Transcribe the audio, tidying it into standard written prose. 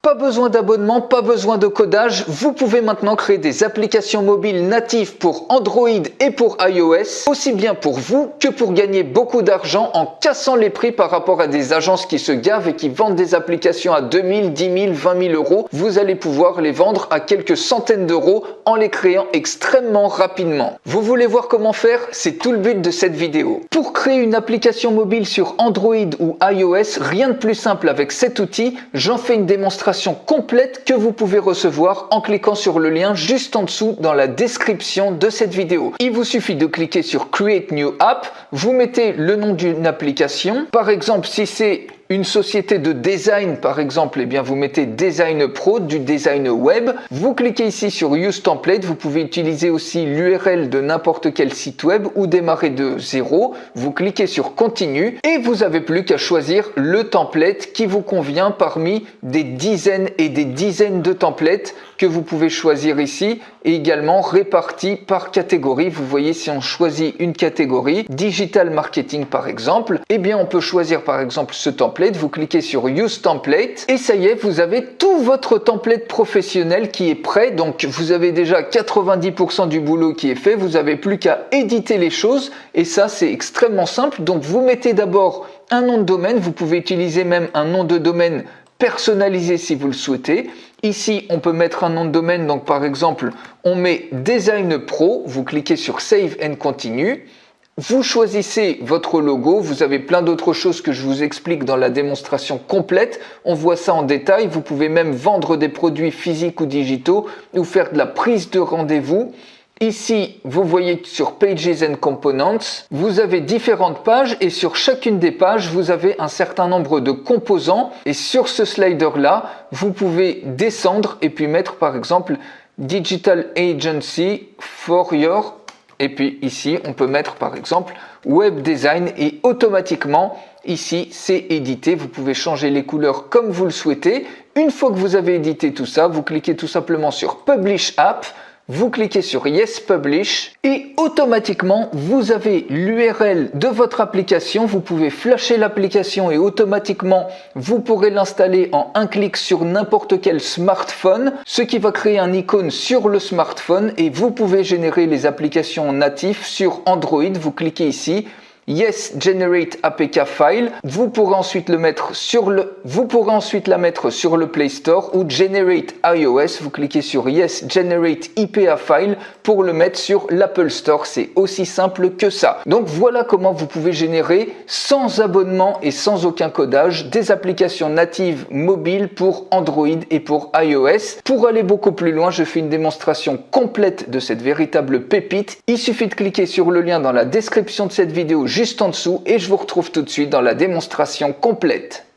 Pas besoin d'abonnement, pas besoin de codage, vous pouvez maintenant créer des applications mobiles natives pour Android et pour iOS, aussi bien pour vous que pour gagner beaucoup d'argent en cassant les prix par rapport à des agences qui se gavent et qui vendent des applications à 2000, 10 000, 20 000 euros. Vous allez pouvoir les vendre à quelques centaines d'euros en les créant extrêmement rapidement. Vous voulez voir comment faire? C'est tout le but de cette vidéo. Pour créer une application mobile sur Android ou iOS, rien de plus simple avec cet outil, j'en fais une démonstration complète que vous pouvez recevoir en cliquant sur le lien juste en dessous dans la description de cette vidéo. Il vous suffit de cliquer sur Create New App, vous mettez le nom d'une application. Par exemple, si c'est une société de design, par exemple, eh bien vous mettez Design Pro, du design web. Vous cliquez ici sur Use Template. Vous pouvez utiliser aussi l'URL de n'importe quel site web ou démarrer de zéro. Vous cliquez sur Continue et vous n'avez plus qu'à choisir le template qui vous convient parmi des dizaines et des dizaines de templates que vous pouvez choisir ici et également répartis par catégorie. Vous voyez, si on choisit une catégorie, Digital Marketing par exemple, eh bien on peut choisir par exemple ce template. Vous cliquez sur Use Template et ça y est, vous avez tout votre template professionnel qui est prêt. Donc vous avez déjà 90% du boulot qui est fait, vous n'avez plus qu'à éditer les choses et ça c'est extrêmement simple. Donc vous mettez d'abord un nom de domaine, vous pouvez utiliser même un nom de domaine personnalisé si vous le souhaitez. Ici, on peut mettre un nom de domaine, donc par exemple, on met Design Pro, vous cliquez sur Save and Continue. Vous choisissez votre logo, vous avez plein d'autres choses que je vous explique dans la démonstration complète. On voit ça en détail, vous pouvez même vendre des produits physiques ou digitaux ou faire de la prise de rendez-vous. Ici, vous voyez sur Pages and Components, vous avez différentes pages et sur chacune des pages, vous avez un certain nombre de composants. Et sur ce slider-là, vous pouvez descendre et puis mettre par exemple Digital Agency for your... Et puis ici, on peut mettre par exemple Web Design et automatiquement, ici, c'est édité. Vous pouvez changer les couleurs comme vous le souhaitez. Une fois que vous avez édité tout ça, vous cliquez tout simplement sur Publish App. Vous cliquez sur Yes Publish et automatiquement, vous avez l'URL de votre application. Vous pouvez flasher l'application et automatiquement, vous pourrez l'installer en un clic sur n'importe quel smartphone, ce qui va créer un icône sur le smartphone et vous pouvez générer les applications natives sur Android. Vous cliquez ici. Yes Generate APK File, vous pourrez ensuite la mettre sur le Play Store ou Generate iOS, vous cliquez sur Yes Generate IPA File pour le mettre sur l'Apple Store, c'est aussi simple que ça. Donc voilà comment vous pouvez générer sans abonnement et sans aucun codage des applications natives mobiles pour Android et pour iOS. Pour aller beaucoup plus loin, je fais une démonstration complète de cette véritable pépite. Il suffit de cliquer sur le lien dans la description de cette vidéo juste en dessous et je vous retrouve tout de suite dans la démonstration complète.